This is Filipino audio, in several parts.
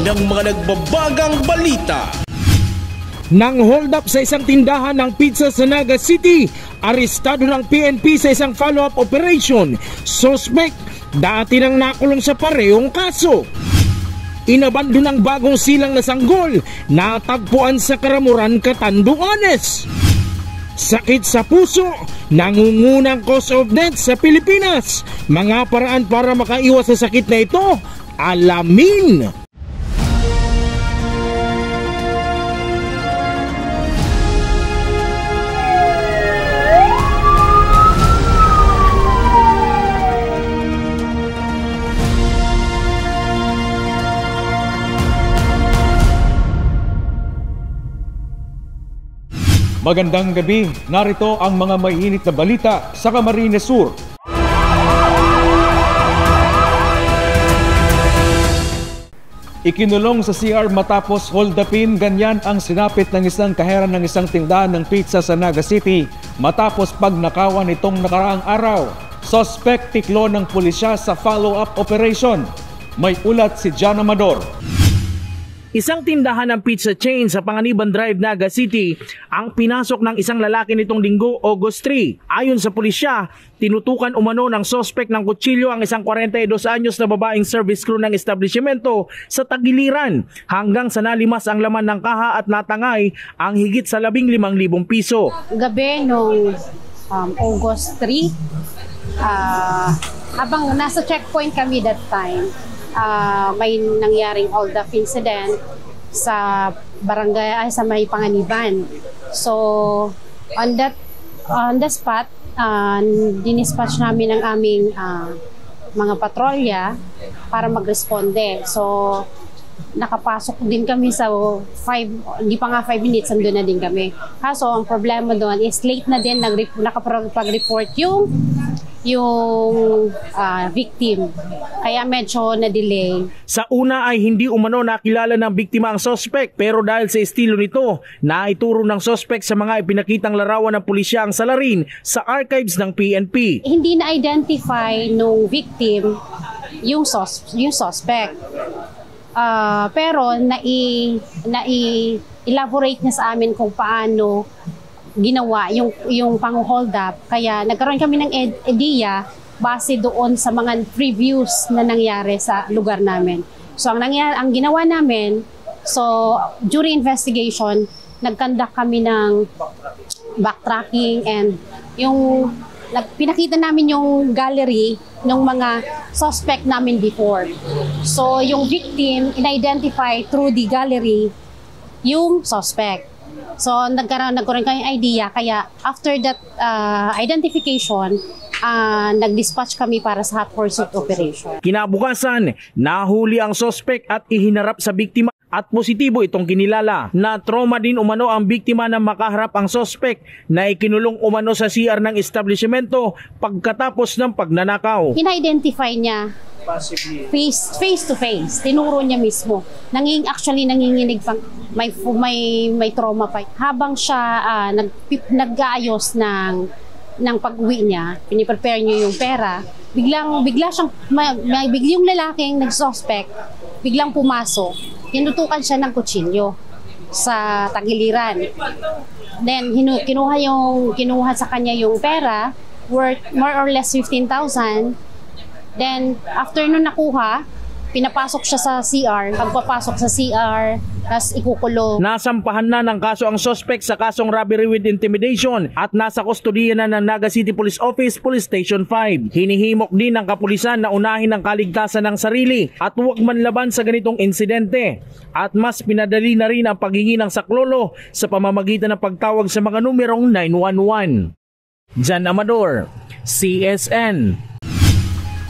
ng mga nagbabagang balita. Nang hold up sa isang tindahan ng pizza sa Naga City, arestado ng PNP sa isang follow-up operation. Suspect, dati nang nakulong sa parehong kaso. Inabando ng bagong silang na sanggol, natagpuan sa Karamuran, Catanduanes. Sakit sa puso, nangungunang cause of death sa Pilipinas. Mga paraan para makaiwas sa sakit na ito, alamin. Magandang gabi, narito ang mga mainit na balita sa Camarines Sur. Ikinulong sa CR matapos hold-upin, ganyan ang sinapit ng isang kahera ng isang tindahan ng pizza sa Naga City matapos pagnakawan itong nakaraang araw. Suspect tiklo ng pulisya sa follow-up operation. May ulat si John Amador. Isang tindahan ng pizza chain sa Panganiban Drive, Naga City ang pinasok ng isang lalaki nitong Linggo, August 3. Ayon sa pulisya, tinutukan umano ng suspect ng kutsilyo ang isang 42 anyos na babaeng service crew ng establishmento sa Tagiliran hanggang sa nalimas ang laman ng kaha at natangay ang higit sa 15,000 piso. Gabi nung August 3, habang nasa checkpoint kami that time, may nangyaring hold-up incident sa barangay sa may Panganiban. So on the spot, dinispatch namin ang aming mga patrolya para magresponde. So nakapasok din kami sa hindi pa nga 5 minutes, andun na din kami. Kaso ang problema doon is late na din nakapag-report yung victim. Kaya medyo na-delay. Sa una ay hindi umano nakilala ng biktima ang suspect, pero dahil sa estilo nito, naituro ng suspect sa mga ipinakitang larawan ng pulisya ang salarin sa archives ng PNP. Hindi na-identify nung victim yung suspect. Pero elaborate niya sa amin kung paano ginawa yung pang-hold up. Kaya nagkaroon kami ng idea base doon sa mga previews na nangyari sa lugar namin. So ang ginawa namin, so during investigation, nag-conduct kami ng backtracking and pinakita namin yung gallery ng mga suspect namin before. So yung victim, in-identify through the gallery yung suspect. So nagkaroon kami idea, kaya after that identification, nag-dispatch kami para sa hot pursuit operation. Kinabukasan, nahuli ang suspect at ihinarap sa biktima at positibo itong kinilala. Na trauma din umano ang biktima na makaharap ang suspect na ikinulong umano sa CR ng establishmento pagkatapos ng pagnanakaw. In-identify niya face to face, tinuro niya mismo. Actually nanginginig pang may trauma pa. Habang siya nag-aayos ng pag-uwi niya, piniprepare niya yung pera, bigla siyang yung lalaking nag-suspect, biglang pumasok. Tinutukan siya ng kutsilyo sa Tagiliran. Then kinuha sa kanya yung pera worth more or less 15,000. Then, after nun nakuha, pinapasok siya sa CR. Pagpapasok sa CR, tapos ikukulong. Nasampahan na ng kaso ang suspect sa kasong robbery with intimidation at nasa kustodiya na ng Naga City Police Office, Police Station 5. Hinihimok din ng kapulisan na unahin ang kaligtasan ng sarili at huwag manlaban sa ganitong insidente. At mas pinadali na rin ang paghingi ng saklolo sa pamamagitan ng pagtawag sa mga numerong 911. John Amador, CSN.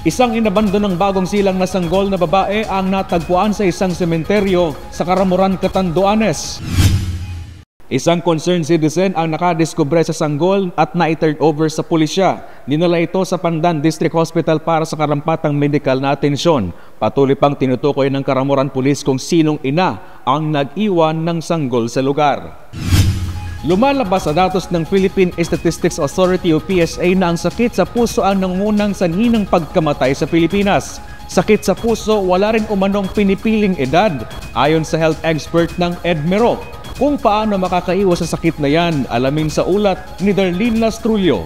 Isang inabando ng bagong silang na sanggol na babae ang natagpuan sa isang sementeryo sa Karamuran, Catanduanes. Isang concerned citizen ang nakadiskubre sa sanggol at na-turn over sa pulisya. Dinala ito sa Pandan District Hospital para sa karampatang medical na atensyon. Patuloy pang tinutukoy ng Karamuran Police kung sinong ina ang nag-iwan ng sanggol sa lugar. Lumalabas sa datos ng Philippine Statistics Authority o PSA na ang sakit sa puso ang nangungunang sanhi ng pagkamatay sa Pilipinas. Sakit sa puso, wala rin umanong pinipiling edad. Ayon sa health expert ng EDMERO, kung paano makakaiwas sa sakit na yan, alamin sa ulat ni Darlene Lastrullo.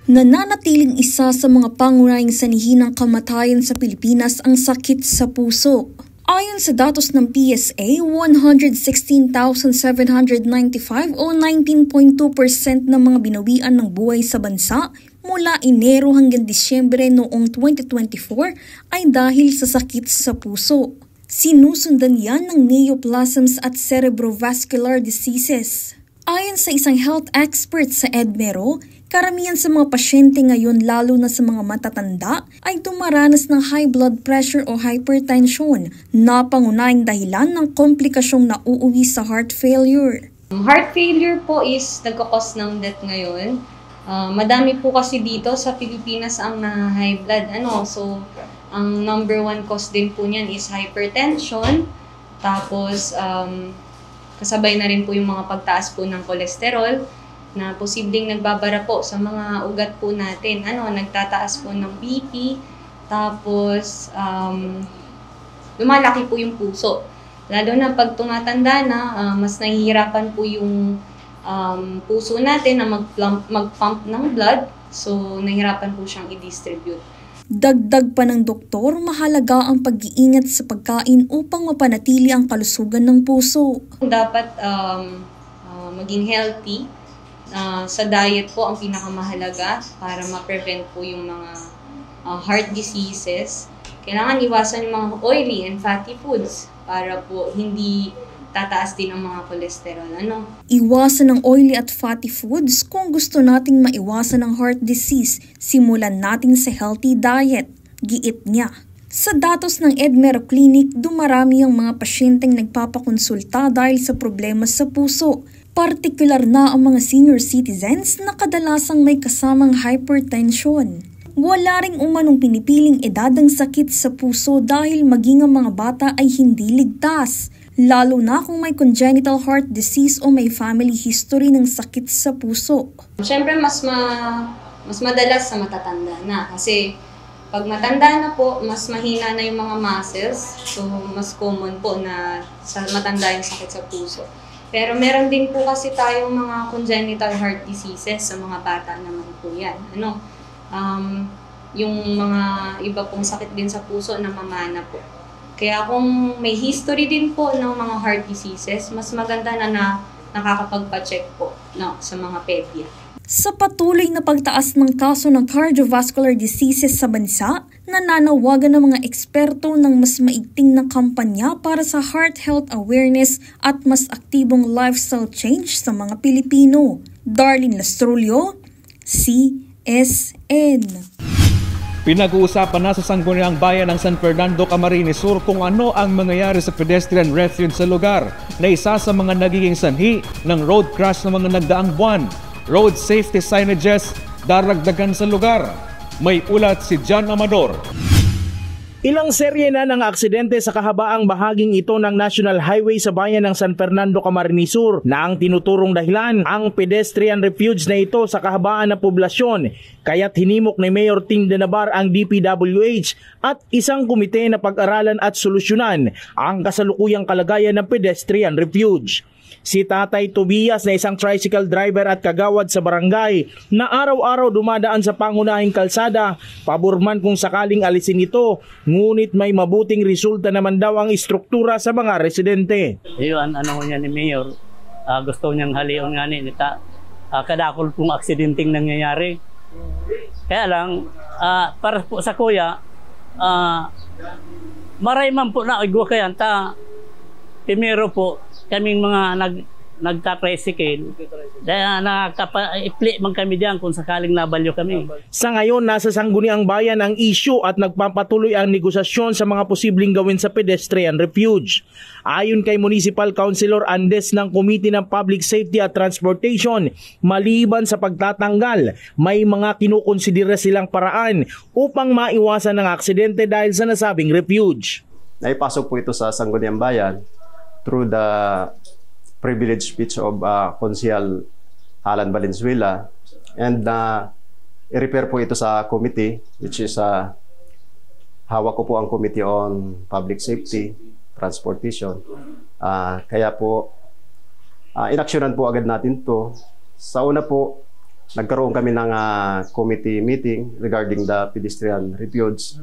Nananatiling isa sa mga pangunahing sanhi ng kamatayan sa Pilipinas ang sakit sa puso. Ayon sa datos ng PSA, 116,795 o 19.2% ng mga binawian ng buhay sa bansa mula Enero hanggang Disyembre noong 2024 ay dahil sa sakit sa puso. Sinusundan yan ng neoplasms at cerebrovascular diseases. Ayon sa isang health expert sa EDMERO, karamihan sa mga pasyente ngayon lalo na sa mga matatanda ay dumaranas ng high blood pressure o hypertension na pangunahing dahilan ng komplikasyong nauuwi sa heart failure. Heart failure po is nagkakos ng death ngayon. Madami po kasi dito sa Pilipinas ang na high blood. So, ang number one cause din po niyan is hypertension. Tapos, kasabay na rin po yung mga pagtaas po ng kolesterol na posibleng nagbabara po sa mga ugat po natin. Nagtataas po ng BP, tapos lumalaki po yung puso. Lalo na pag tumatanda na, mas nahihirapan po yung puso natin na mag-pump ng blood. So, nahihirapan po siyang i-distribute. Dagdag pa ng doktor, mahalaga ang pag-iingat sa pagkain upang mapanatili ang kalusugan ng puso. Dapat maging healthy. Sa diet po ang pinakamahalaga para ma-prevent po yung mga heart diseases. Kailangan iwasan yung mga oily and fatty foods para po hindi tataas din ang mga kolesterol. Iwasan ng oily at fatty foods kung gusto nating maiwasan ang heart disease. Simulan natin sa healthy diet, giit niya. Sa datos ng EDMERO Clinic, dumarami ang mga pasyenteng nagpapakonsulta dahil sa problema sa puso. Partikular na ang mga senior citizens na kadalasang may kasamang hypertension. Wala ring umanong pinipiling edad ang sakit sa puso dahil maging ang mga bata ay hindi ligtas. Lalo na kung may congenital heart disease o may family history ng sakit sa puso. Siyempre, mas madalas sa matatanda na. Kasi pag matanda na po, mas mahina na yung mga muscles. So, mas common po na sa matanda yung sakit sa puso. Pero meron din po kasi tayong mga congenital heart diseases sa mga bata naman po yan. Yung mga iba pong sakit din sa puso na mamana po. Kaya kung may history din po ng mga heart diseases, mas maganda na nakakapagpa-check po sa mga pedya. Sa patuloy na pagtaas ng kaso ng cardiovascular diseases sa bansa, nananawagan ng mga eksperto ng mas maigting na kampanya para sa heart health awareness at mas aktibong lifestyle change sa mga Pilipino. Darlene Lastrullo, CSN. Pinag-uusapan na sa Sangguniang Bayan ng San Fernando, Camarines Sur kung ano ang mangyayari sa pedestrian refuge sa lugar na isa sa mga nagiging sanhi ng road crash ng mga nagdaang buwan. Road safety signages daragdagan sa lugar. May ulat si John Amador. Ilang serye na ng aksidente sa kahabaang bahaging ito ng National Highway sa bayan ng San Fernando, Camarines Sur na ang tinuturong dahilan ang pedestrian refuge na ito sa kahabaan ng poblasyon. Kaya't hinimok ni Mayor Ting Denabar ang DPWH at isang komite na pag-aralan at solusyonan ang kasalukuyang kalagayan ng pedestrian refuge. Si Tatay Tobias na isang tricycle driver at kagawad sa barangay na araw-araw dumadaan sa pangunahing kalsada, pabor man kung sakaling alisin ito, ngunit may mabuting resulta naman daw ang istruktura sa mga residente. Iyon, niya ni Mayor, gusto niyang halion nga ni nita, kadakol kung aksidenteng nangyayari. Kaya lang, para po sa kuya, maray man po na igwa kayan, primero po, kaming mga nagka-tricycle, dahil nakaka-ipli man kami diyan kung sakaling nabalyo kami. Sa ngayon, nasa Sangguniang Bayan ang issue at nagpapatuloy ang negosasyon sa mga posibleng gawin sa pedestrian refuge. Ayon kay Municipal Councilor Andes ng Committee ng Public Safety at Transportation, maliban sa pagtatanggal, may mga kinukonsidera silang paraan upang maiwasan ng aksidente dahil sa nasabing refuge. Naipasok po ito sa Sangguniang Bayan through the privileged speech of Konsehal Alan Valenzuela, and i-repair po ito sa committee which is hawak ko po ang Committee on Public Safety, Transportation. Kaya po, inaksyonan po agad natin to. Sa una po, nagkaroon kami ng committee meeting regarding the pedestrian refuge.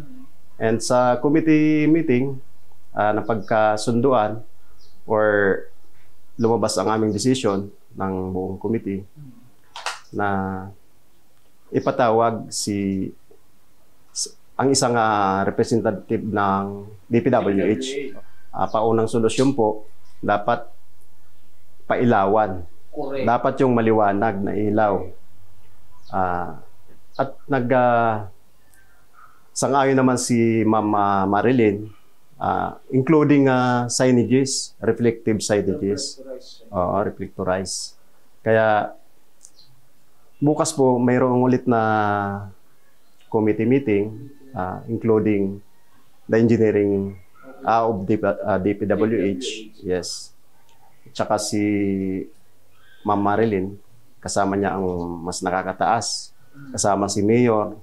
And sa committee meeting, napagkasunduan or lumabas ang aming decision ng buong committee na ipatawag ang isang representative ng DPWH. Paunang solusyon po, dapat pailawan. Correct. Dapat yung maliwanag na ilaw. At sang-ayon naman si Ma'am Marilyn, including signages, reflective signages, reflectorize. Kaya bukas po mayroong ulit na committee meeting, including the engineering of DPWH, yes. Tsaka si Ma'am Marilyn, kasama niya ang mas nakakataas, kasama si Mayor,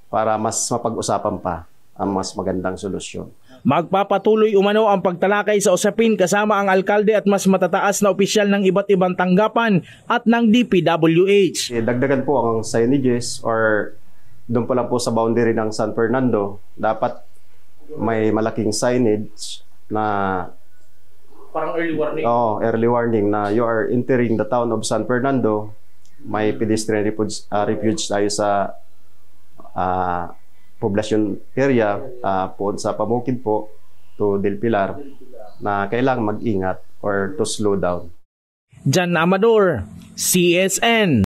para mas mapag-usapan pa ang mas magandang solusyon. Magpapatuloy umano ang pagtalakay sa usapin kasama ang alkalde at mas matataas na opisyal ng iba't ibang tanggapan at ng DPWH. Dagdagan po ang signages or doon pa lang po sa boundary ng San Fernando, dapat may malaking signage na parang early warning. Early warning na you are entering the town of San Fernando. May pedestrian refuge tayo sa poblasyon area po sa Pamukid po to Del Pilar na kailangang mag-ingat or to slow down. Jan Amador, CSN.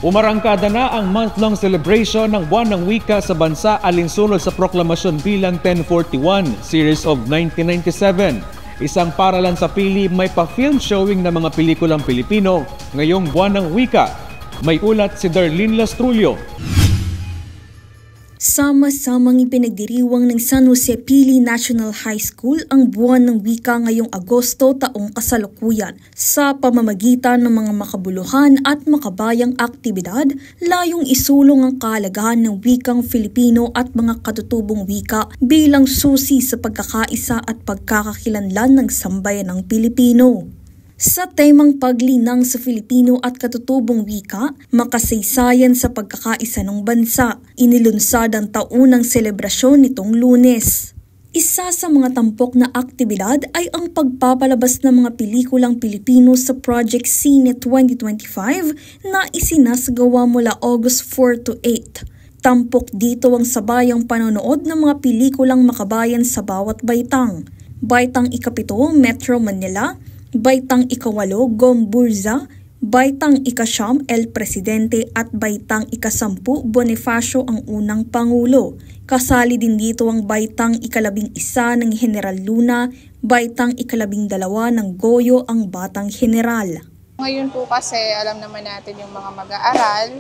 Umarangkada na ang month-long celebration ng Buwan ng Wika sa bansa alinsunod sa proklamasyon bilang 1041, Series of 1997. Isang paralan sa pili may pa-film showing ng mga pelikulang Pilipino ngayong Buwan ng Wika. May ulat si Darlene Lastrulio. Sama-samang ipinagdiriwang ng San Jose Pili National High School ang Buwan ng Wika ngayong Agosto taong kasalukuyan sa pamamagitan ng mga makabuluhan at makabayang aktibidad, layong isulong ang kahalagahan ng wikang Filipino at mga katutubong wika bilang susi sa pagkakaisa at pagkakakilanlan ng sambayanang Pilipino. Sa temang paglinang sa Filipino at katutubong wika, makasaysayan sa pagkakaisa ng bansa, inilunsad ang taunang selebrasyon nitong Lunes. Isa sa mga tampok na aktibidad ay ang pagpapalabas ng mga pelikulang Pilipino sa Project Cine 2025 na isinasagawa mula August 4 to 8. Tampok dito ang sabayang panonood ng mga pelikulang makabayan sa bawat baitang. Baitang Ikapito, Metro Manila, Baitang Ikawalo, Gomburza, Baitang Ikasyam, El Presidente at Baitang Ikasampu, Bonifacio ang unang Pangulo. Kasali din dito ang Baitang Ikalabing Isa ng General Luna, Baitang Ikalabing Dalawa ng Goyo ang Batang General. Ngayon po kasi alam naman natin yung mga mag-aaral,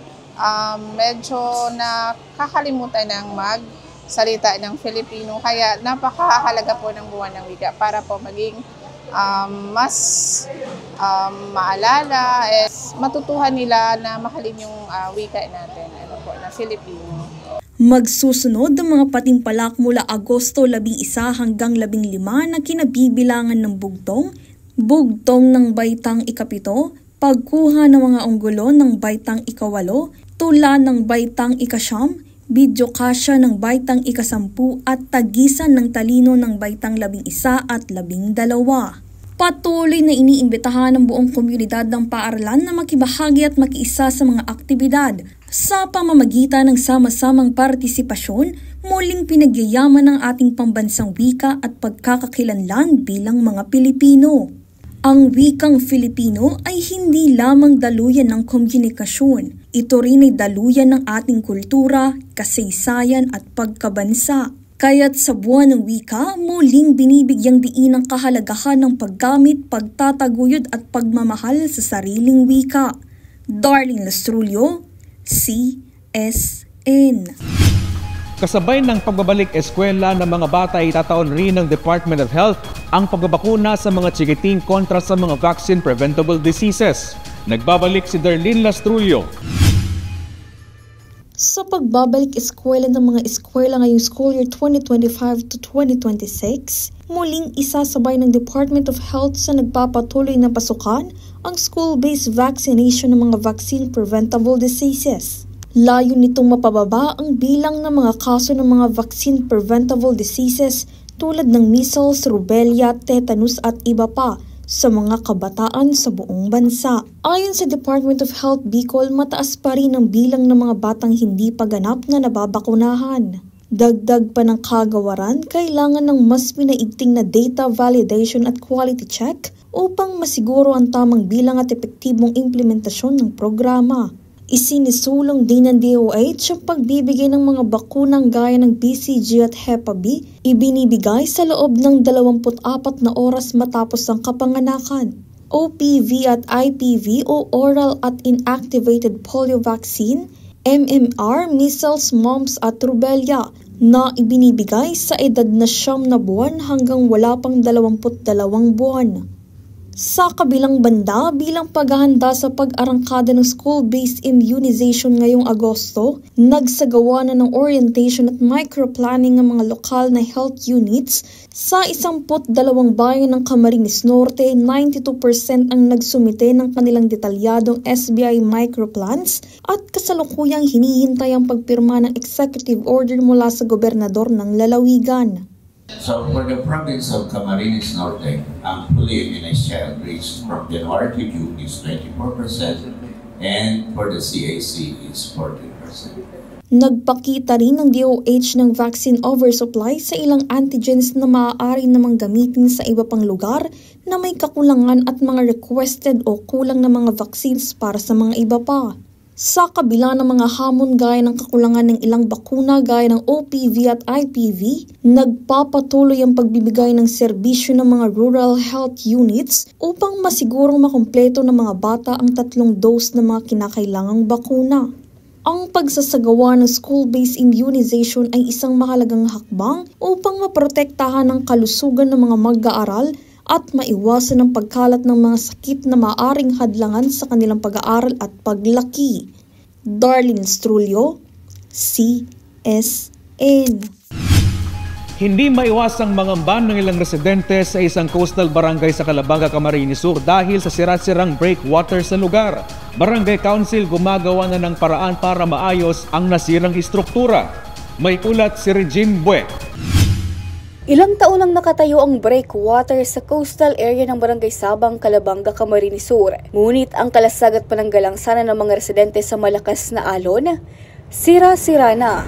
medyo nakakalimutan ng magsalita ng Filipino, kaya napakahalaga po ng Buwan ng Wika para po maging mas maalala at matutuhan nila na mahalin yung wika natin, na Filipino. Magsusunod ang mga patimpalak mula Agosto 11 hanggang 15 na kinabibilangan ng bugtong ng Baitang Ikapito, pagkuha ng mga unggulo ng Baitang Ikawalo, tula ng Baitang Ikasyam, bidyokasya ng Baitang Ikasampu at tagisan ng talino ng Baitang 11 at 12. Patuloy na iniimbitahan ng buong komunidad ng paaralan na makibahagi at makiisa sa mga aktibidad. Sa pamamagitan ng sama-samang partisipasyon, muling pinagyayaman ng ating pambansang wika at pagkakakilanlan bilang mga Pilipino. Ang wikang Filipino ay hindi lamang daluyan ng komunikasyon. Ito rin ay daluyan ng ating kultura, kasaysayan at pagkabansa. Kaya't sa Buwan ng Wika, muling binibigyang diin ang kahalagahan ng paggamit, pagtataguyod at pagmamahal sa sariling wika. Darlene Lastrulio, CSN. Kasabay ng pagbabalik eskwela ng mga bata, itataon rin ng Department of Health ang pagbabakuna sa mga chikiting kontra sa mga vaccine-preventable diseases. Nagbabalik si Darlene Lastrulio. Sa pagbabalik eskwela ng mga eskwela ngayong school year 2025 to 2026, muling isasabay ng Department of Health sa nagpapatuloy na pasukan ang school-based vaccination ng mga vaccine-preventable diseases. Layo nitong mapababa ang bilang ng mga kaso ng mga vaccine-preventable diseases tulad ng measles, rubella, tetanus at iba pa sa mga kabataan sa buong bansa. Ayon sa Department of Health Bicol, mataas pa rin ang bilang ng mga batang hindi pa ganap na nababakunahan. Dagdag pa ng kagawaran, kailangan ng mas pinaigting na data validation at quality check upang masiguro ang tamang bilang at epektibong implementasyon ng programa. Isinisulong din ng DOH ang pagbibigay ng mga bakunang gaya ng BCG at Hep B, ibinibigay sa loob ng 24 na oras matapos ang kapanganakan. OPV at IPV o Oral at Inactivated Polio Vaccine, MMR, measles, mumps at rubella na ibinibigay sa edad na 9 na buwan hanggang wala pang 22 buwan. Sa kabilang banda, bilang paghahanda sa pag-arangkada ng school-based immunization ngayong Agosto, nagsagawa na ng orientation at microplanning ng mga lokal na health units sa 12 bayan ng Camarines Norte. 92% ang nagsumite ng kanilang detalyadong SBI microplans at kasalukuyang hinihintay ang pagpirma ng executive order mula sa gobernador ng lalawigan. So for the province of Camarines Norte, ang fully immunized child range from January to June is 24% and for the CAC is 14%. Nagpakita rin ng DOH ng vaccine oversupply sa ilang antigens na maaari namang gamitin sa iba pang lugar na may kakulangan at mga requested o kulang na mga vaccines para sa mga iba pa. Sa kabila ng mga hamon gaya ng kakulangan ng ilang bakuna gaya ng OPV at IPV, nagpapatuloy ang pagbibigay ng serbisyo ng mga rural health units upang masigurong makumpleto ng mga bata ang 3 dose ng mga kinakailangang bakuna. Ang pagsasagawa ng school-based immunization ay isang mahalagang hakbang upang maprotektahan ang kalusugan ng mga mag-aaral at maiwasan ang pagkalat ng mga sakit na maaaring hadlangan sa kanilang pag-aaral at paglaki. Darlene Strulio, CSN. Hindi maiwasang mangamban ng ilang residente sa isang coastal barangay sa Calabanga, Camarines Sur dahil sa sira-sirang breakwater sa lugar. Barangay Council gumagawa na ng paraan para maayos ang nasirang istruktura. May ulat si Regine Bue. Ilang taon nang nakatayo ang breakwater sa coastal area ng Barangay Sabang, Calabanga, Camarines Sur. Ngunit ang kalasag at pananggalang sana ng mga residente sa malakas na alon, sira-sira na.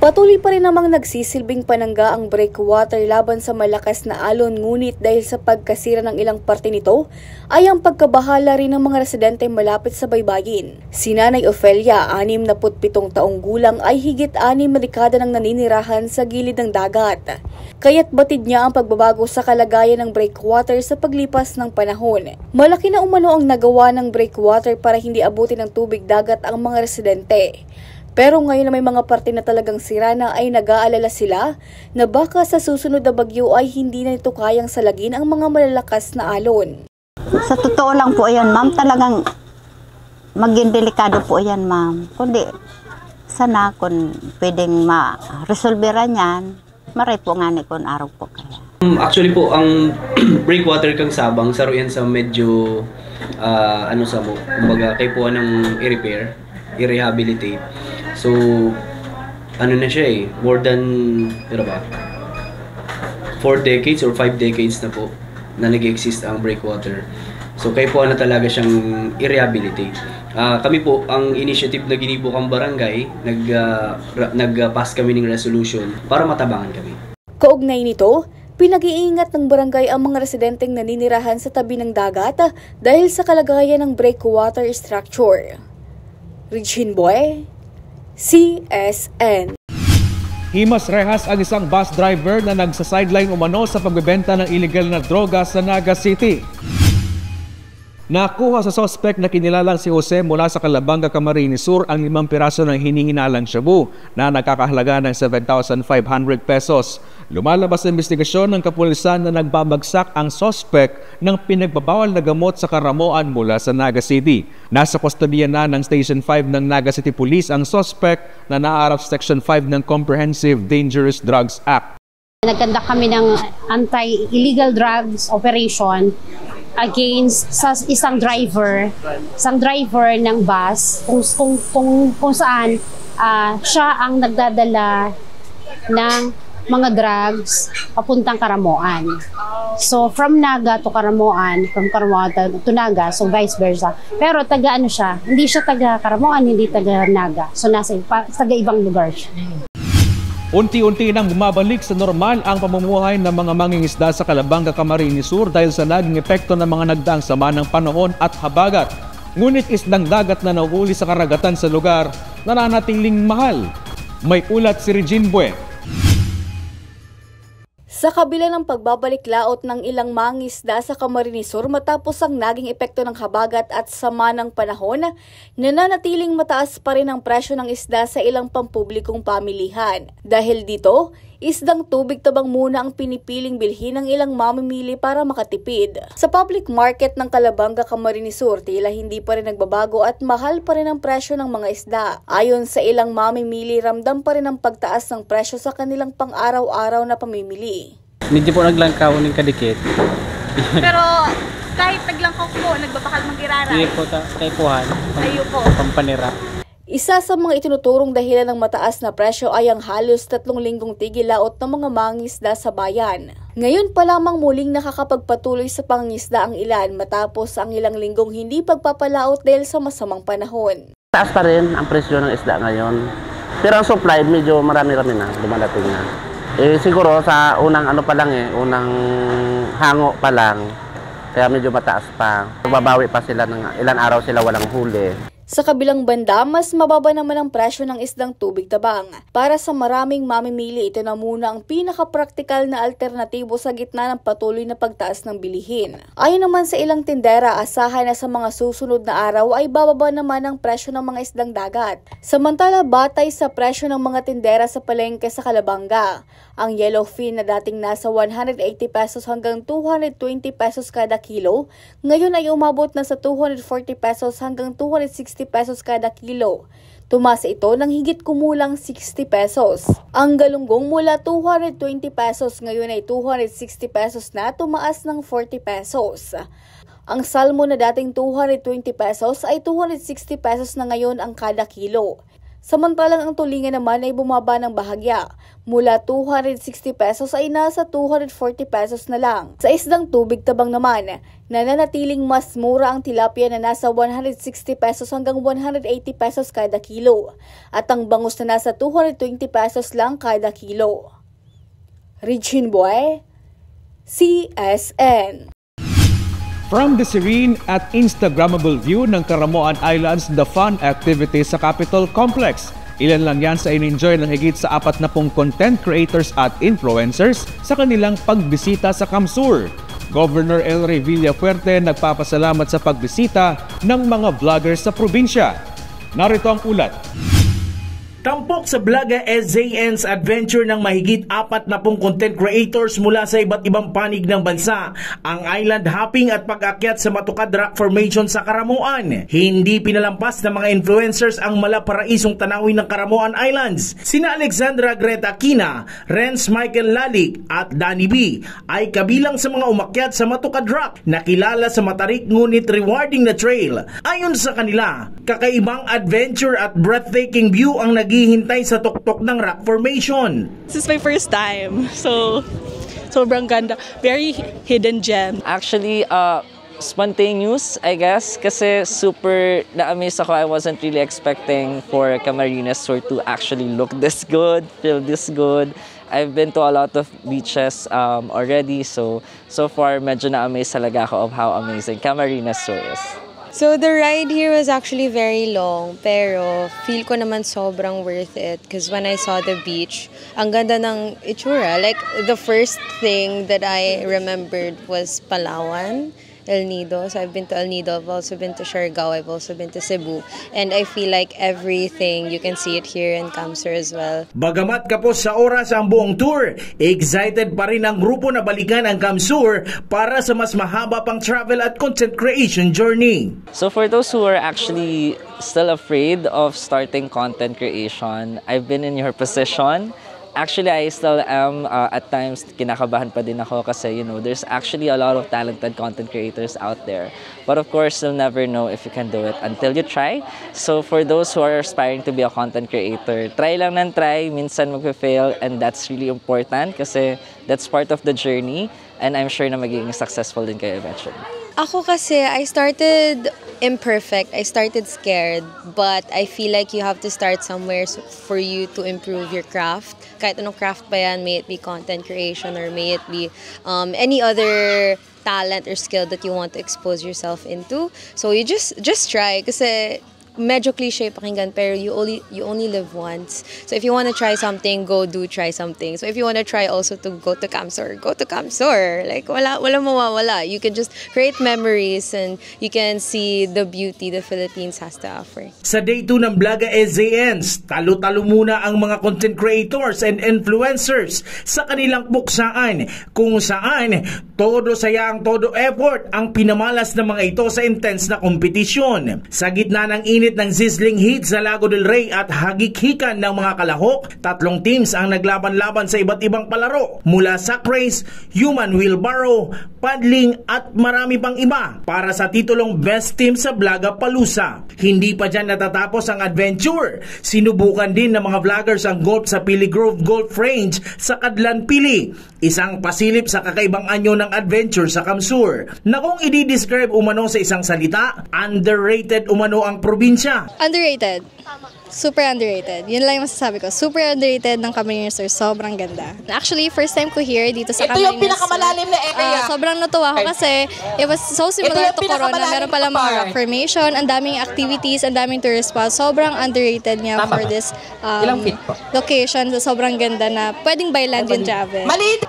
Patuloy pa rin namang nagsisilbing panangga ang breakwater laban sa malakas na alon, ngunit dahil sa pagkasira ng ilang parte nito ay ang pagkabahala rin ng mga residente malapit sa baybayin. Si Nanay Ofelia, 67 taong gulang, ay higit 6 na dekada nang naninirahan sa gilid ng dagat. Kaya't batid niya ang pagbabago sa kalagayan ng breakwater sa paglipas ng panahon. Malaki na umano ang nagawa ng breakwater para hindi abutin ng tubig dagat ang mga residente. Pero ngayon na may mga parte na talagang sira na ay nag-aalala sila na baka sa susunod na bagyo ay hindi na ito kayang salagin ang mga malalakas na alon. Sa totoo lang po yan, ma'am, talagang maging delikado po yan, ma'am. Kundi sana kung pwedeng ma-resolveran yan, maray po nga ni kung araw po kaya. Actually po, ang breakwater kang Sabang, saro yan sa medyo, kumbaga, kay po ng i-repair, i-rehabilitate. So, na siya more than, 4 decades or 5 decades na po na nag-exist ang breakwater. So, kayo po talaga siyang i-rehabilitate. Kami po, ang initiative na ginibukang barangay, nag-pass kami ng resolution para matabangan kami. Kaugnay nito, pinag-iingat ng barangay ang mga residenteng naninirahan sa tabi ng dagat dahil sa kalagayan ng breakwater structure. Regine Bue, CSN. Himas rehas ang isang bus driver na nagsa-sideline umano sa pagbebenta ng illegal na droga sa Naga City. Nakuha sa suspect na kinilalang si Jose mula sa Calabanga, Camarines Sur ang 5 piraso ng hinihinalang shabu na nagkakahalaga ng 7,500 pesos. Lumalabas sa investigasyon ng kapulisan na nagbabagsak ang suspect ng pinagbabawal na gamot sa karamoan mula sa Naga City. Nasa kustodiya na ng Station 5 ng Naga City Police ang suspect na naaarap sa Section 5 ng Comprehensive Dangerous Drugs Act. Nagkanda kami ng anti-illegal drugs operation against sa isang driver ng bus kung saan siya ang nagdadala ng mga drugs papuntang Karamoan. So from Naga to Karamoan, from Karamoan to Naga, so vice versa. Pero taga ano siya, hindi siya taga Karamoan, hindi taga Naga. So nasa taga ibang lugar siya. Unti-unti nang bumabalik sa normal ang pamumuhay ng mga mangingisda sa Calabanga, Camarines Sur dahil sa naging epekto ng mga nagdaang sama ng panahon at habagat. Ngunit isdang dagat na nahuli sa karagatan sa lugar nananatiling mahal. May ulat si Regine Bue. Sa kabila ng pagbabalik laot ng ilang mangingisda sa Camarines Sur matapos ang naging epekto ng habagat at sama ng panahon, nananatiling mataas pa rin ang presyo ng isda sa ilang pampublikong pamilihan. Dahil dito, isdang tubig tabang muna ang pinipiling bilhin ng ilang mamimili para makatipid. Sa public market ng Calabanga, Camarines Sur, tila hindi pa rin nagbabago at mahal pa rin ang presyo ng mga isda. Ayon sa ilang mamimili, ramdam pa rin ang pagtaas ng presyo sa kanilang pang-araw-araw na pamimili. Medyo po naglangkaw ng kadikit. Pero kahit naglangkaw po, nagbabakal mag-iraray. Hindi po kay kuhan. Ayo po. Pampanira. Isa sa mga itinuturong dahilan ng mataas na presyo ay ang halos 3 linggong tigil-laot ng mga mangingisda sa bayan. Ngayon pa lamang muling nakakapagpatuloy sa pangingisda ang ilan matapos ang ilang linggong hindi pagpapalaot dahil sa masamang panahon. Taas pa rin ang presyo ng isda ngayon. Pero ang supply medyo marami-rami na, dumadating na. Siguro sa unang unang hango pa lang, kaya medyo mataas pa. Babawi pa sila ng ilan araw sila walang huli. Sa kabilang banda, mas mababa naman ang presyo ng isdang tubig tabang. Para sa maraming mamimili, ito na muna ang pinakapraktikal na alternatibo sa gitna ng patuloy na pagtaas ng bilihin. Ayon naman sa ilang tindera, asahan na sa mga susunod na araw ay bababa naman ang presyo ng mga isdang dagat. Samantala, batay sa presyo ng mga tindera sa palengke sa Calabanga, ang yellowfin na dating nasa 180 pesos hanggang 220 pesos kada kilo, ngayon ay umabot na sa 240 pesos hanggang 260 pesos kada kilo. Tumaas ito ng higit kumulang 60 pesos. Ang galunggong mula 220 pesos ngayon ay 260 pesos na, tumaas ng 40 pesos. Ang salmon na dating 220 pesos ay 260 pesos na ngayon ang kada kilo. Samantalang ang tulingan naman ay bumaba ng bahagya. Mula 260 pesos ay nasa 240 pesos na lang. Sa isdang tubig tabang naman, nananatiling mas mura ang tilapia na nasa 160 pesos hanggang 180 pesos kada kilo. At ang bangus na nasa 220 pesos lang kada kilo. Regine Bue, CSN. From the serene at Instagrammable view ng Karamoan Islands, the fun activities sa Capitol Complex. Ilan lang yan sa in-enjoy ng higit sa 40 content creators at influencers sa kanilang pagbisita sa Camsur. Governor El Rey Villafuerte nagpapasalamat sa pagbisita ng mga vloggers sa probinsya. Narito ang ulat. Tampok sa Blaga SJN's adventure ng mahigit 40 content creators mula sa iba't ibang panig ng bansa ang island hopping at pag-akyat sa matukad rock formation sa Karamoan. Hindi pinalampas ng mga influencers ang malaparaisong tanawin ng Karamoan Islands. Sina Alexandra Greta Aquina, Renz Michael Lalik at Danny B ay kabilang sa mga umakyat sa matukad rock na kilala sa matarik ngunit rewarding na trail. Ayon sa kanila, kakaibang adventure at breathtaking view ang naghihintay sa tuktok ng rock formation. This is my first time, so sobrang ganda. Very hidden gem. Actually, spontaneous, I guess, kasi super na-amaze ako. I wasn't really expecting for Camarines Sur to actually look this good, feel this good. I've been to a lot of beaches already, so far medyo na-amaze talaga ako of how amazing Camarines Sur is. So the ride here was actually very long, pero feel ko naman sobrang worth it because when I saw the beach, ang ganda ng itsura. Like the first thing that I remembered was Palawan El Nido. So I've been to El Nido, I've also been to Siargao, I've also been to Cebu. And I feel like everything, you can see it here in Camsur as well. Bagamat kapos sa oras ang buong tour, excited pa rin ang grupo na balikan ang Camsur para sa mas mahaba pang travel at content creation journey. So for those who are actually still afraid of starting content creation, I've been in your position. Actually, I still am. At times, kinakabahan pa din ako kasi, there's actually a lot of talented content creators out there. But of course, you'll never know if you can do it until you try. So for those who are aspiring to be a content creator, try lang ng try. Minsan magpe-fail, and that's really important kasi that's part of the journey. And I'm sure na magiging successful din kayo eventually. Ako kasi, I started imperfect. I started scared. But I feel like you have to start somewhere for you to improve your craft. Kahit anong craft pa yan, may it be content creation or may it be any other talent or skill that you want to expose yourself into. So you just try. Kasi medyo cliche pakinggan, pero you only live once. So if you want to try something, try something. So if you want to try also to go to Camsur, go to Camsur. Like wala mawawala. You can just create memories and you can see the beauty the Philippines has to offer. Sa day 2 ng Blaga SJNs, talo-talo muna ang mga content creators and influencers sa kanilang puksaan, kung saan todo sayang todo effort ang pinamalas ng mga ito sa intense na kompetisyon. Sa gitna ng init ng sizzling heat sa Lago del Rey at hagik-hikan ng mga kalahok, 3 teams ang naglaban-laban sa iba't ibang palaro mula sa race, human wheelbarrow, paddling at marami pang iba para sa titulong Best Team sa Blaga Palusa. Hindi pa dyan natatapos ang adventure. Sinubukan din ng mga vloggers ang golf sa Pili Grove Golf Range sa Kadlan Pili, isang pasilip sa kakaibang anyo ng adventure sa Camsur na kung i-describe umano sa isang salita, underrated umano ang probinsya. Underrated. Super underrated. Yun lang yung masasabi ko. Super underrated ng Camarines Sur. Sobrang ganda. Actually, first time ko here dito sa Camarines Sur. Ito yung pinakamalalim na area. Sobrang natuwa ako kasi it was so similar to Corona. Meron pala mga rock formation, ang daming activities, ang daming tourist spots. Sobrang underrated niya for this location. Sobrang ganda na pwedeng by land yung travel.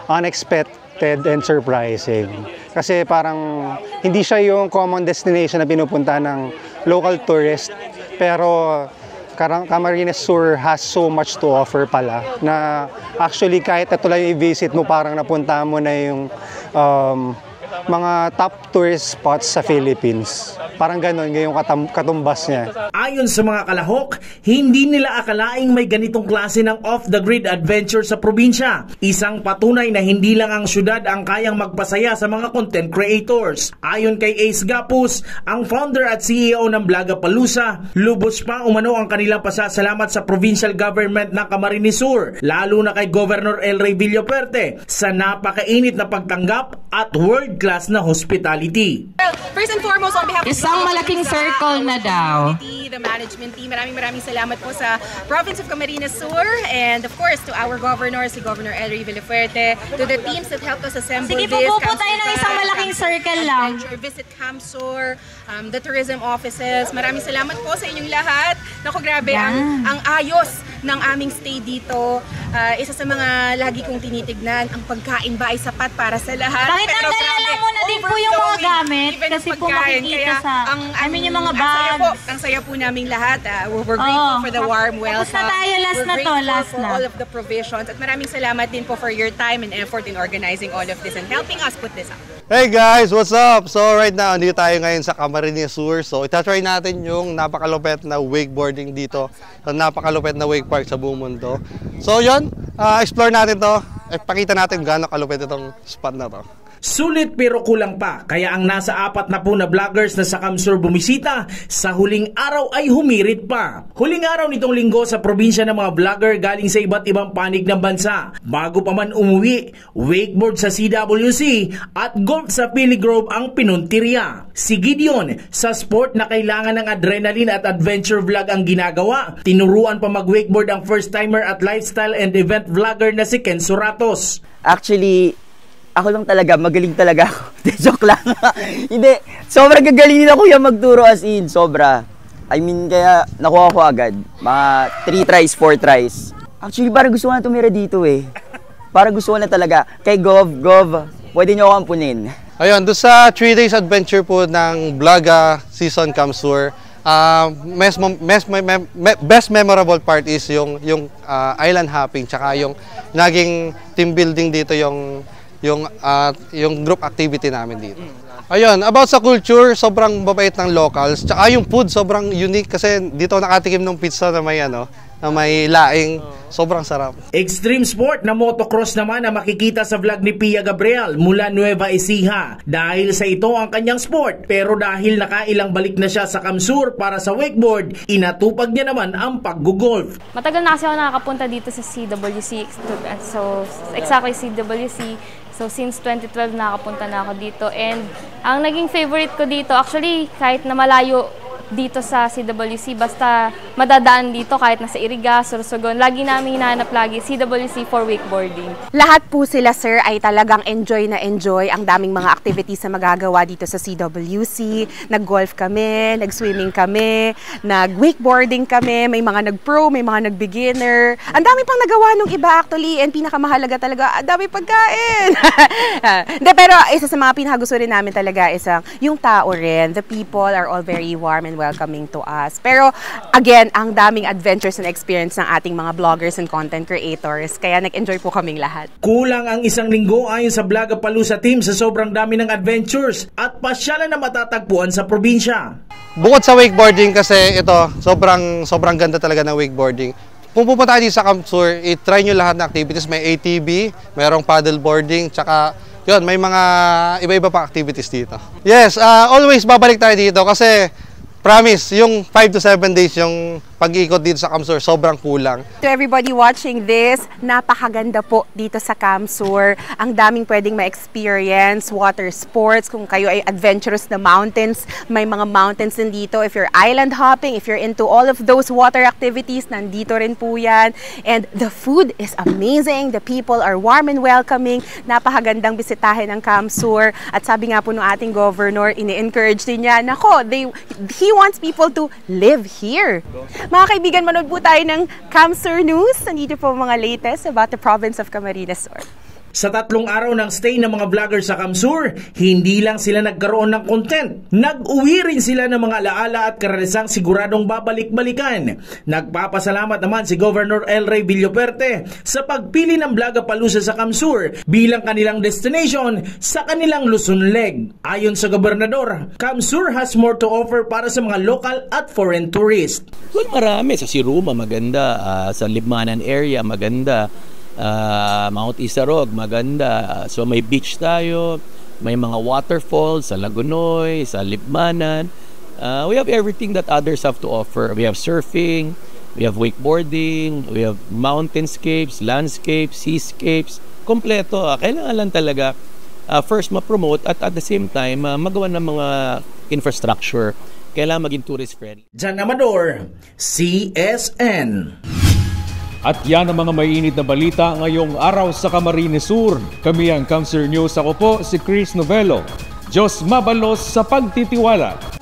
Unexpected and surprising. Kasi parang hindi siya yung common destination na pinupunta ng local tourist. Pero Camarines Sur has so much to offer pala na actually kahit ito lang i-visit mo, parang napunta mo na yung mga top tourist spots sa Philippines. Parang ganon, yung katumbas niya. Ayon sa mga kalahok, hindi nila akalaing may ganitong klase ng off-the-grid adventure sa probinsya. Isang patunay na hindi lang ang syudad ang kayang magpasaya sa mga content creators. Ayon kay Ace Gapus, ang founder at CEO ng Blaga Palusa, lubos pa umano ang kanilang pasasalamat sa provincial government ng Camarines Sur, lalo na kay Governor El Rey Villaperte sa napakainit na pagtanggap at world-class na hospitality. First and foremost, on behalf of isang malaking circle na daw. The management team, maraming salamat po sa Province of Camarines Sur, and of course to our governor, si Governor El Rey Villaperte, to the teams that helped us assemble Sige, this. Sige, tayo ng isang malaking circle lang. Visit Camsur, the tourism offices. Maraming salamat po sa inyong lahat. Naku, grabe, ang ayos ng aming stay dito. Isa sa mga lagi kong tinitignan, ang pagkain ba ay sapat para sa lahat? Bakit ang dala lang muna din po yung mga gamit? Kasi po makikita sa, yung mga bags. Ang saya po naming lahat. We're grateful for the warm welcome. Tapos na tayo, last na. All of the provisions. At maraming salamat din po for your time and effort in organizing all of this and helping us put this up. Hey guys, what's up? So right now, andito tayo ngayon sa Camarines Sur. So itatry natin yung napakalupet na wakeboarding dito. Sa napakalupet na wake park sa buong mundo. So yun, explore natin to. Pakita natin gaano kalupet itong spot na to. Sulit pero kulang pa, kaya ang nasa 4 na po na vloggers na sa Camsur bumisita, sa huling araw ay humirit pa. Huling araw nitong linggo sa probinsya ng mga vlogger galing sa iba't ibang panig ng bansa. Bago pa man umuwi, wakeboard sa CWC at golf sa Pili Grove ang pinuntirya. Si Gideon, sa sport na kailangan ng adrenaline at adventure vlog ang ginagawa, tinuruan pa mag-wakeboard ang first-timer at lifestyle and event vlogger na si Ken Suratos. Actually, ako lang talaga, magaling talaga ako. Joke lang. Hindi, sobrang gagaling nila kuya magturo, as in, sobra. I mean, kaya nakuha ko agad. Mga 3 tries, 4 tries. Actually, parang gusto ko na tumira dito eh. Parang gusto ko na talaga. Kay Gov, pwede niyo ako ampunin. Ayun, doon sa 3 days adventure po ng Blaga Season Camsur, best memorable part is yung island hopping, tsaka yung naging team building dito, yung group activity namin dito. Ayun, about sa culture, sobrang babait ng locals, tsaka yung food sobrang unique kasi dito nakatikim ng pizza na may laing, sobrang sarap. Extreme sport na motocross naman ang makikita sa vlog ni Pia Gabriel mula Nueva Ecija. Dahil sa ito ang kanyang sport, pero dahil nakailang balik na siya sa Camsur para sa wakeboard, inatupag niya naman ang pag-golf. Matagal na kasi ako nakakapunta dito sa CWC, so exactly CWC. So since 2012 nakapunta na ako dito, and ang naging favorite ko dito, actually kahit na malayo dito sa CWC, basta madadaan dito kahit nasa Iriga, Sorsogon, lagi namin hinahanap lagi CWC for wakeboarding. Lahat po sila, sir, ay talagang enjoy na enjoy ang daming mga activities na magagawa dito sa CWC. Nag-golf kami, nag-swimming kami, nag-wakeboarding kami, may mga nag-pro, may mga nag-beginner. Ang dami pang nagawa nung iba actually, and pinakamahalaga talaga, ang dami pagkain. De, pero isa sa mga pinakagusto rin namin talaga is yung tao rin. The people are all very warm and welcoming to us. Pero again, ang daming adventures and experience ng ating mga vloggers and content creators. Kaya nag-enjoy po kaming lahat. Kulang ang isang linggo ayon sa Blagapalooza team sa sobrang dami ng adventures at pasyalan na matatagpuan sa probinsya. Bukod sa wakeboarding kasi ito, sobrang ganda talaga ng wakeboarding. Kung pupunta kayo sa Camsur, i-try nyo lahat ng activities. May ATV, mayroong paddleboarding, tsaka yun, may mga iba-iba pang activities dito. Yes, always babalik tayo dito kasi promise, yung 5 to 7 days yung pag-iikot dito sa Camsur, sobrang kulang. To everybody watching this, napakaganda po dito sa Camsur. Ang daming pwedeng ma-experience, water sports, kung kayo ay adventurous na mountains, may mga mountains din dito. If you're island hopping, if you're into all of those water activities, nandito rin po yan. And the food is amazing. The people are warm and welcoming. Napakagandang bisitahin ng Camsur. At sabi nga po ng ating governor, ini-encourage din niya, nako, he wants people to live here. Mga kaibigan, manood po tayo ng Camsur News. Nandito po mga latest about the province of Camarines Sur. Sa 3 araw ng stay ng mga vlogger sa Camsur, hindi lang sila nagkaroon ng content. Nag-uwi rin sila ng mga alaala at karanasan siguradong babalik-balikan. Nagpapasalamat naman si Governor El Rey Villoperte sa pagpili ng Blagapalooza sa Camsur bilang kanilang destination sa kanilang Luzon leg. Ayon sa gobernador, Camsur has more to offer para sa mga local at foreign tourists. Well, marami. Sa Siruma maganda, sa Libmanan area maganda. Mount Isarog maganda, so may beach tayo, may mga waterfalls sa Lagunoy, sa Libmanan. We have everything that others have to offer. We have surfing, we have wakeboarding, we have mountainscapes, landscapes, seascapes, kompleto. Kailangan lang talaga first ma-promote at the same time magawa ng mga infrastructure. Kailangan maging tourist friendly. Jan Amador, CSN. At yan ang mga mainit na balita ngayong araw sa Camarines Sur. Kami ang Camsur News. Ako po si Chris Novelo. Diyos mabalos sa pagtitiwala.